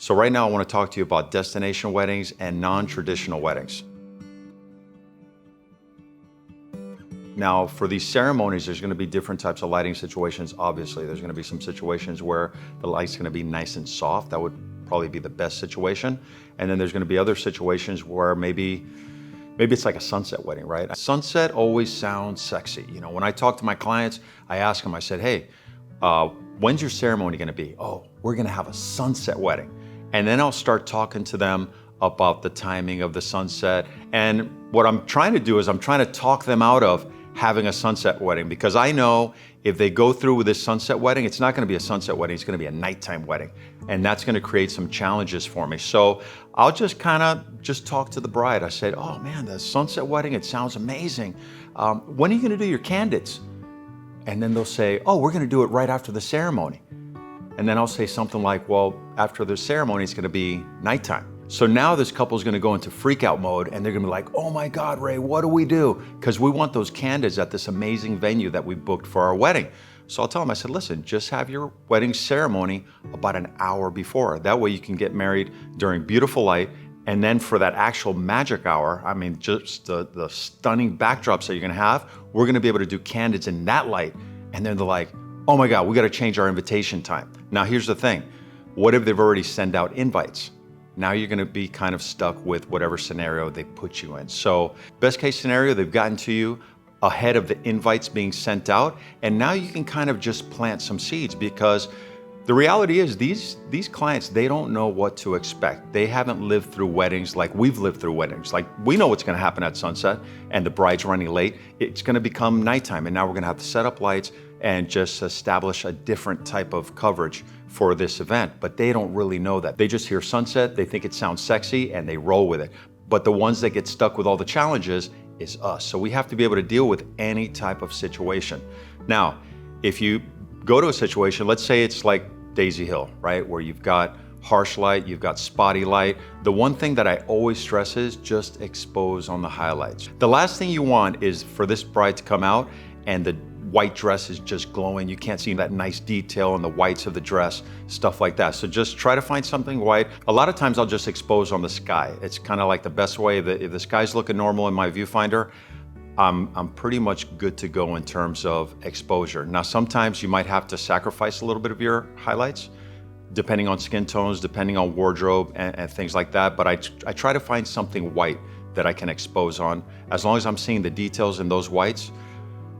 So right now I want to talk to you about destination weddings and non-traditional weddings. Now for these ceremonies, there's going to be different types of lighting situations. Obviously, there's going to be some situations where the light's going to be nice and soft. That would probably be the best situation. And then there's going to be other situations where maybe it's like a sunset wedding, right? Sunset always sounds sexy. You know, when I talk to my clients, I ask them, I said, hey, when's your ceremony going to be? Oh, we're going to have a sunset wedding. And then I'll start talking to them about the timing of the sunset. And what I'm trying to do is I'm trying to talk them out of having a sunset wedding, because I know if they go through with this sunset wedding, it's not going to be a sunset wedding, it's going to be a nighttime wedding. And that's going to create some challenges for me. So I'll just talk to the bride. I said, oh man, the sunset wedding, it sounds amazing. When are you going to do your candids? And then they'll say, oh, we're going to do it right after the ceremony. And then I'll say something like, well, after the ceremony, it's going to be nighttime. So now this couple's going to go into freak out mode and they're going to be like, oh my God, Ray, what do we do? Because we want those candids at this amazing venue that we booked for our wedding. So I'll tell them, I said, listen, just have your wedding ceremony about an hour before. That way you can get married during beautiful light. And then for that actual magic hour, I mean, just the stunning backdrops that you're going to have, we're going to be able to do candids in that light. And then they're like, oh my God, we got to change our invitation time. Now, here's the thing. What if they've already sent out invites? Now you're going to be kind of stuck with whatever scenario they put you in. So best case scenario, they've gotten to you ahead of the invites being sent out. And now you can kind of just plant some seeds, because the reality is these clients, they don't know what to expect. They haven't lived through weddings like we've lived through weddings. Like, we know what's going to happen at sunset and the bride's running late. It's going to become nighttime. And now we're going to have to set up lights and just establish a different type of coverage for this event. But they don't really know that. They just hear sunset, they think it sounds sexy, and they roll with it. But the ones that get stuck with all the challenges is us. So we have to be able to deal with any type of situation. Now, if you go to a situation, let's say it's like Daisy Hill, right? Where you've got harsh light, you've got spotty light. The one thing that I always stress is just expose on the highlights. The last thing you want is for this bride to come out and the white dress is just glowing. You can't see that nice detail in the whites of the dress, stuff like that. So just try to find something white. A lot of times I'll just expose on the sky. It's kind of like the best way. If the sky's looking normal in my viewfinder, I'm pretty much good to go in terms of exposure. Now, sometimes you might have to sacrifice a little bit of your highlights, depending on skin tones, depending on wardrobe and things like that. But I try to find something white that I can expose on. As long as I'm seeing the details in those whites,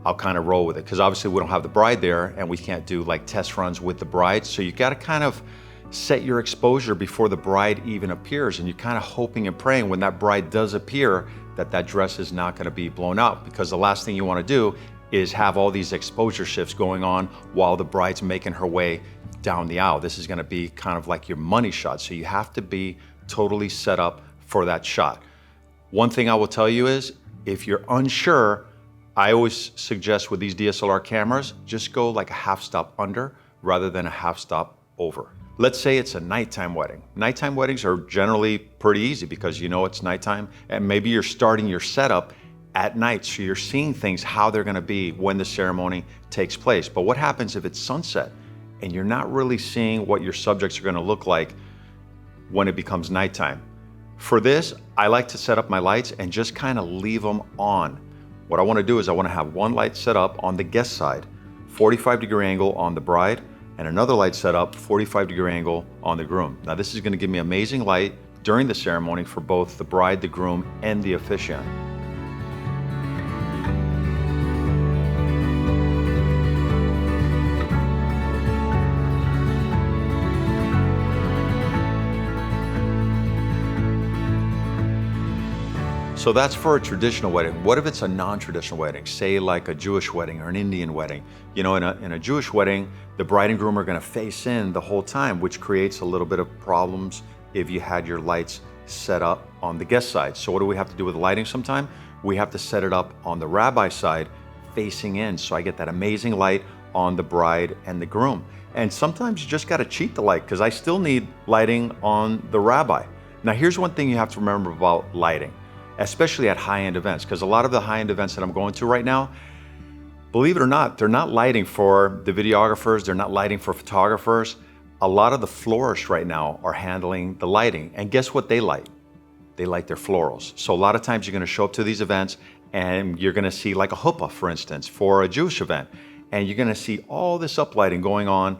I'll kind of roll with it, because obviously we don't have the bride there and we can't do like test runs with the bride. So you got to kind of set your exposure before the bride even appears. And you're kind of hoping and praying when that bride does appear that dress is not going to be blown out, because the last thing you want to do is have all these exposure shifts going on while the bride's making her way down the aisle. This is going to be kind of like your money shot. So you have to be totally set up for that shot. One thing I will tell you is, if you're unsure, I always suggest with these DSLR cameras, just go like a half stop under rather than a half stop over. Let's say it's a nighttime wedding. Nighttime weddings are generally pretty easy because you know it's nighttime, and maybe you're starting your setup at night, so you're seeing things how they're gonna be when the ceremony takes place. But what happens if it's sunset and you're not really seeing what your subjects are gonna look like when it becomes nighttime? For this, I like to set up my lights and just kind of leave them on. What I want to do is I want to have one light set up on the guest side, 45-degree angle on the bride, and another light set up 45-degree angle on the groom. Now this is going to give me amazing light during the ceremony for both the bride, the groom, and the officiant. So that's for a traditional wedding. What if it's a non-traditional wedding, say like a Jewish wedding or an Indian wedding? You know, in a Jewish wedding, the bride and groom are going to face in the whole time, which creates a little bit of problems if you had your lights set up on the guest side. So what do we have to do with the lighting sometime? We have to set it up on the rabbi side facing in, so I get that amazing light on the bride and the groom. And sometimes you just got to cheat the light, because I still need lighting on the rabbi. Now here's one thing you have to remember about lighting, especially at high-end events, because a lot of the high-end events that I'm going to right now, believe it or not, they're not lighting for the videographers, they're not lighting for photographers. A lot of the florists right now are handling the lighting. And guess what they light? They light their florals. So a lot of times you're gonna show up to these events and you're gonna see like a huppah, for instance, for a Jewish event. And you're gonna see all this uplighting going on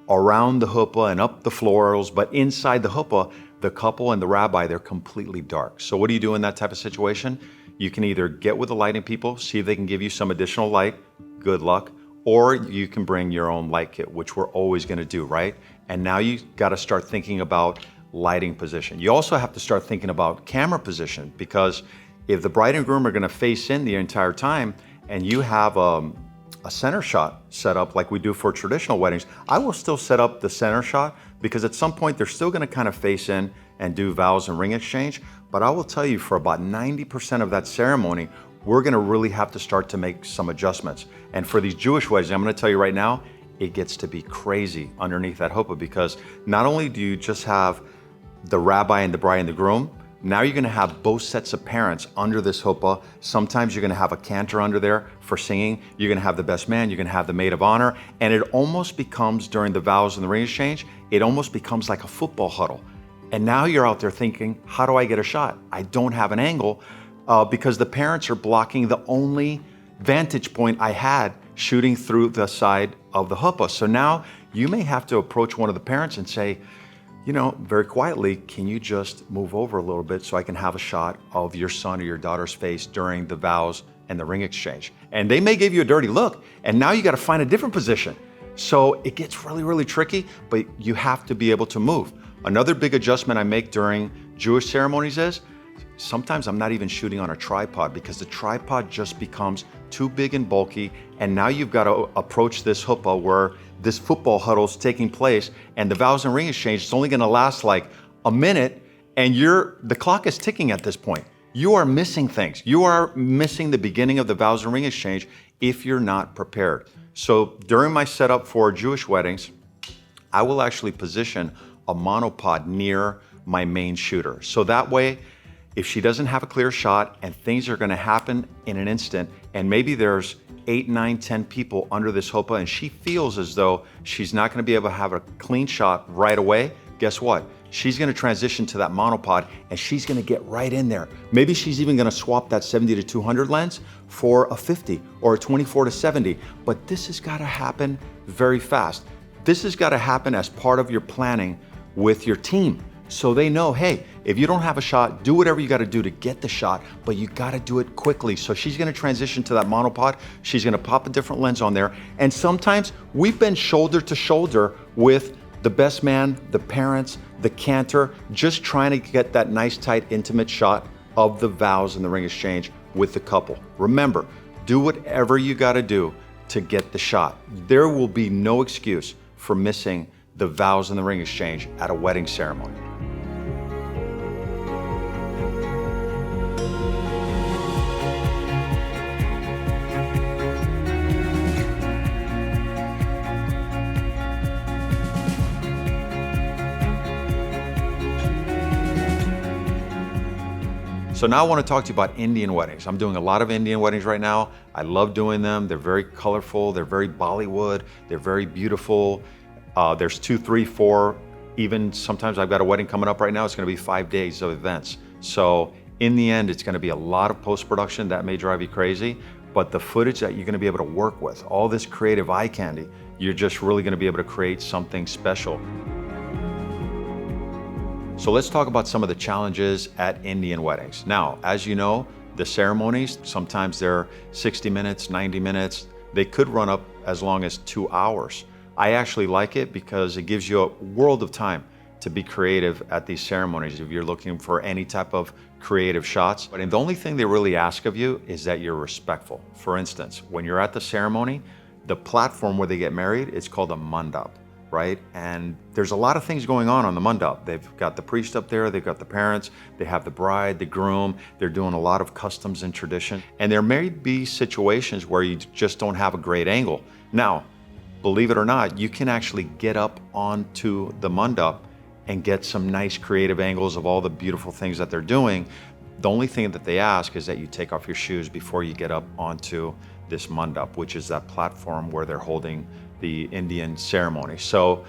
around the huppah and up the florals, but inside the huppah, the couple and the rabbi, they're completely dark. So what do you do in that type of situation? You can either get with the lighting people, see if they can give you some additional light, good luck, or you can bring your own light kit, which we're always gonna do, right? And now you gotta start thinking about lighting position. You also have to start thinking about camera position, because if the bride and groom are gonna face in the entire time and you have a center shot set up like we do for traditional weddings, I will still set up the center shot because at some point they're still gonna kind of face in and do vows and ring exchange. But I will tell you, for about 90% of that ceremony, we're gonna really have to start to make some adjustments. And for these Jewish weddings, I'm gonna tell you right now, it gets to be crazy underneath that huppah, because not only do you just have the rabbi and the bride and the groom, now you're gonna have both sets of parents under this huppah. Sometimes you're gonna have a cantor under there for singing. You're gonna have the best man, you're gonna have the maid of honor. And it almost becomes, during the vows and the ring exchange, it almost becomes like a football huddle. And now you're out there thinking, how do I get a shot? I don't have an angle because the parents are blocking the only vantage point I had shooting through the side of the huppah. So now you may have to approach one of the parents and say, you know, very quietly, can you just move over a little bit so I can have a shot of your son or your daughter's face during the vows and the ring exchange? And they may give you a dirty look, and now you got to find a different position. So it gets really, really tricky, but you have to be able to move. Another big adjustment I make during Jewish ceremonies is sometimes I'm not even shooting on a tripod, because the tripod just becomes too big and bulky. And now you've got to approach this huppah where this football huddle is taking place, and the vows and ring exchange is only going to last like a minute, and the clock is ticking at this point. You are missing things. You are missing the beginning of the vows and ring exchange if you're not prepared. So during my setup for Jewish weddings, I will actually position a monopod near my main shooter. So that way, if she doesn't have a clear shot and things are gonna happen in an instant, and maybe there's 8, 9, 10 people under this huppah and she feels as though she's not gonna be able to have a clean shot right away, guess what? She's gonna transition to that monopod and she's gonna get right in there. Maybe she's even gonna swap that 70 to 200 lens for a 50 or a 24 to 70, but this has gotta happen very fast. This has gotta happen as part of your planning with your team. So they know, hey, if you don't have a shot, do whatever you gotta do to get the shot, but you gotta do it quickly. So she's gonna transition to that monopod. She's gonna pop a different lens on there. And sometimes we've been shoulder to shoulder with the best man, the parents, the cantor, just trying to get that nice, tight, intimate shot of the vows and the ring exchange with the couple. Remember, do whatever you gotta do to get the shot. There will be no excuse for missing the vows and the ring exchange at a wedding ceremony. So now I want to talk to you about Indian weddings. I'm doing a lot of Indian weddings right now. I love doing them. They're very colorful. They're very Bollywood. They're very beautiful. There's 2, 3, 4, even sometimes I've got a wedding coming up right now. It's going to be 5 days of events. So in the end, it's going to be a lot of post-production. That may drive you crazy, but the footage that you're going to be able to work with, all this creative eye candy, you're just really going to be able to create something special. So let's talk about some of the challenges at Indian weddings. Now, as you know, the ceremonies, sometimes they're 60 minutes, 90 minutes. They could run up as long as 2 hours. I actually like it because it gives you a world of time to be creative at these ceremonies if you're looking for any type of creative shots. But the only thing they really ask of you is that you're respectful. For instance, when you're at the ceremony, the platform where they get married, it's called a mandap, right? And there's a lot of things going on the mandap. They've got the priest up there, they've got the parents, they have the bride, the groom, they're doing a lot of customs and tradition. And there may be situations where you just don't have a great angle. Now, believe it or not, you can actually get up onto the mandap and get some nice creative angles of all the beautiful things that they're doing. The only thing that they ask is that you take off your shoes before you get up onto this mandap, which is that platform where they're holding the Indian ceremony. So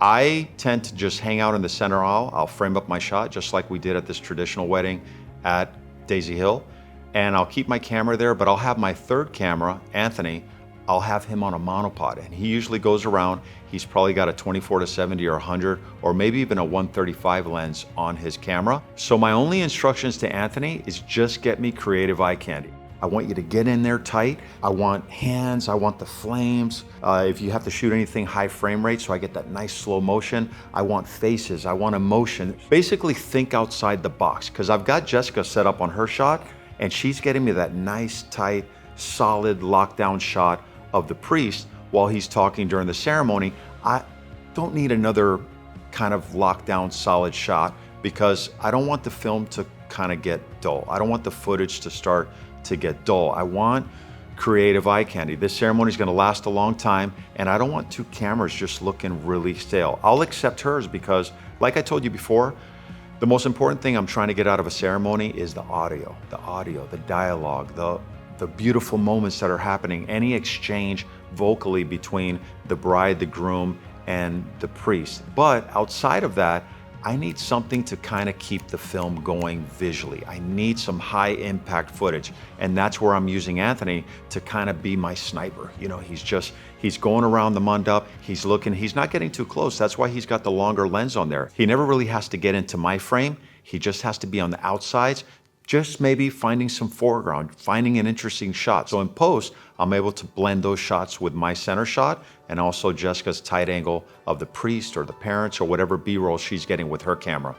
I tend to just hang out in the center aisle. I'll frame up my shot just like we did at this traditional wedding at Daisy Hill. And I'll keep my camera there, but I'll have my third camera, Anthony, I'll have him on a monopod. And he usually goes around, he's probably got a 24-70 or 100, or maybe even a 135 lens on his camera. So my only instructions to Anthony is just get me creative eye candy. I want you to get in there tight. I want hands, I want the flames. If you have to shoot anything high frame rate, so I get that nice slow motion. I want faces, I want emotion. Basically think outside the box, because I've got Jessica set up on her shot, and she's getting me that nice, tight, solid lockdown shot of the priest while he's talking during the ceremony. I don't need another kind of lockdown solid shot because I don't want the film to kind of get dull. I don't want the footage to start to get dull. I want creative eye candy. This ceremony is going to last a long time, and I don't want two cameras just looking really stale. I'll accept hers because, like I told you before, the most important thing I'm trying to get out of a ceremony is the audio, the dialogue, the beautiful moments that are happening, any exchange vocally between the bride, the groom, and the priest. But outside of that, I need something to kind of keep the film going visually. I need some high impact footage. And that's where I'm using Anthony to kind of be my sniper. You know, he's going around the mandap, he's looking, he's not getting too close. That's why he's got the longer lens on there. He never really has to get into my frame. He just has to be on the outsides, just maybe finding some foreground, finding an interesting shot. So in post, I'm able to blend those shots with my center shot and also Jessica's tight angle of the priest or the parents or whatever B-roll she's getting with her camera.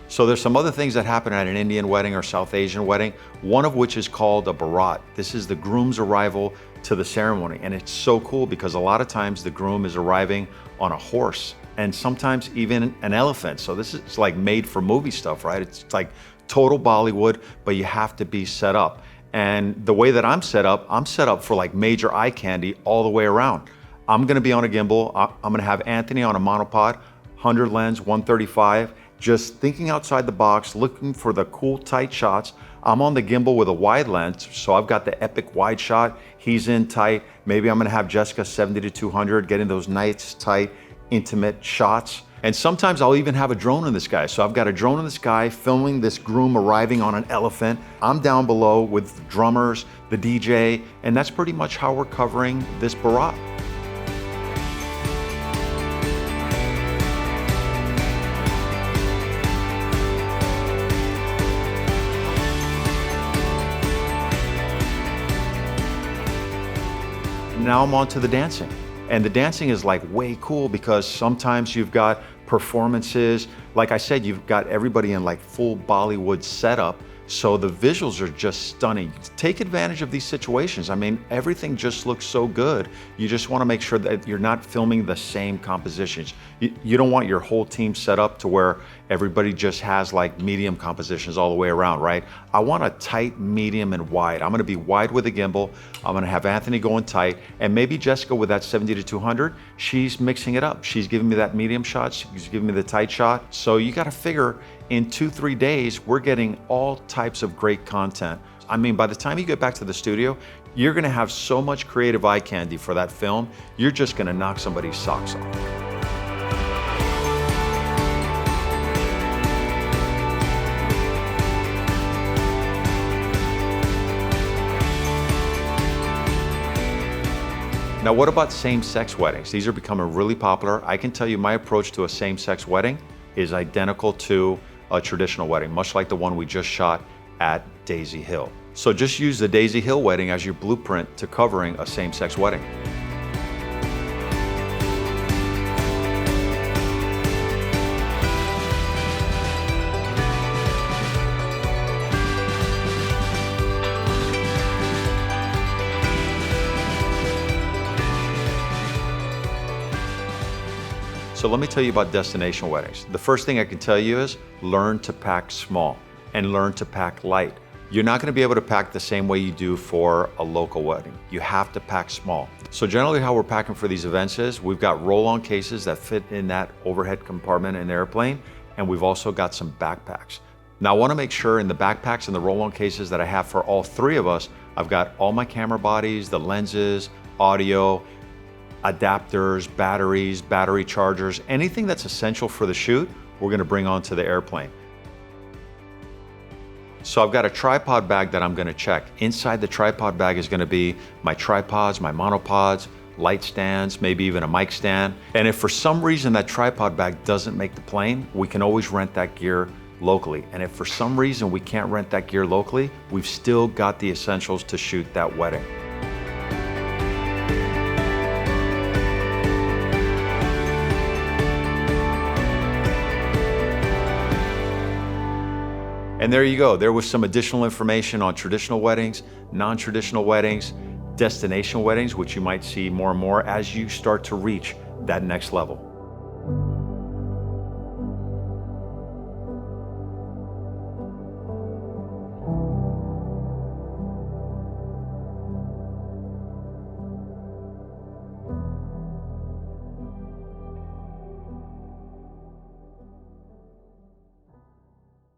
So there's some other things that happen at an Indian wedding or South Asian wedding, one of which is called a barat. This is the groom's arrival to the ceremony. And it's so cool because a lot of times the groom is arriving on a horse and sometimes even an elephant. So this is like made for movie stuff, right? It's like total Bollywood, but you have to be set up. And the way that I'm set up for like major eye candy all the way around. I'm gonna be on a gimbal. I'm gonna have Anthony on a monopod, 100 lens, 135, just thinking outside the box, looking for the cool tight shots. I'm on the gimbal with a wide lens, so I've got the epic wide shot. He's in tight. Maybe I'm gonna have Jessica 70-200, getting those nice, tight, intimate shots. And sometimes I'll even have a drone in the sky. So I've got a drone in the sky filming this groom arriving on an elephant. I'm down below with the drummers, the DJ, and that's pretty much how we're covering this barat. Now I'm on to the dancing. And the dancing is like way cool because sometimes you've got performances. Like I said, you've got everybody in like full Bollywood setup. So the visuals are just stunning. Take advantage of these situations. I mean, everything just looks so good. You just want to make sure that you're not filming the same compositions. You don't want your whole team set up to where everybody just has like medium compositions all the way around, right? I want a tight, medium, and wide. I'm going to be wide with a gimbal. I'm going to have Anthony going tight, and maybe Jessica with that 70-200, she's mixing it up. She's giving me that medium shot. She's giving me the tight shot. So you got to figure in 2-3 days, we're getting all types of great content. I mean, by the time you get back to the studio, you're gonna have so much creative eye candy for that film, you're just gonna knock somebody's socks off. Now, what about same-sex weddings? These are becoming really popular. I can tell you my approach to a same-sex wedding is identical to a traditional wedding, much like the one we just shot at Daisy Hill. So just use the Daisy Hill wedding as your blueprint to covering a same-sex wedding. So let me tell you about destination weddings. The first thing I can tell you is learn to pack small and learn to pack light. You're not gonna be able to pack the same way you do for a local wedding. You have to pack small. So generally how we're packing for these events is we've got roll-on cases that fit in that overhead compartment in the airplane, and we've also got some backpacks. Now I wanna make sure in the backpacks and the roll-on cases that I have for all three of us, I've got all my camera bodies, the lenses, audio, adapters, batteries, battery chargers, anything that's essential for the shoot, we're gonna bring onto the airplane. So I've got a tripod bag that I'm gonna check. Inside the tripod bag is gonna be my tripods, my monopods, light stands, maybe even a mic stand. And if for some reason that tripod bag doesn't make the plane, we can always rent that gear locally. And if for some reason we can't rent that gear locally, we've still got the essentials to shoot that wedding. And there you go. There was some additional information on traditional weddings, non-traditional weddings, destination weddings, which you might see more and more as you start to reach that next level.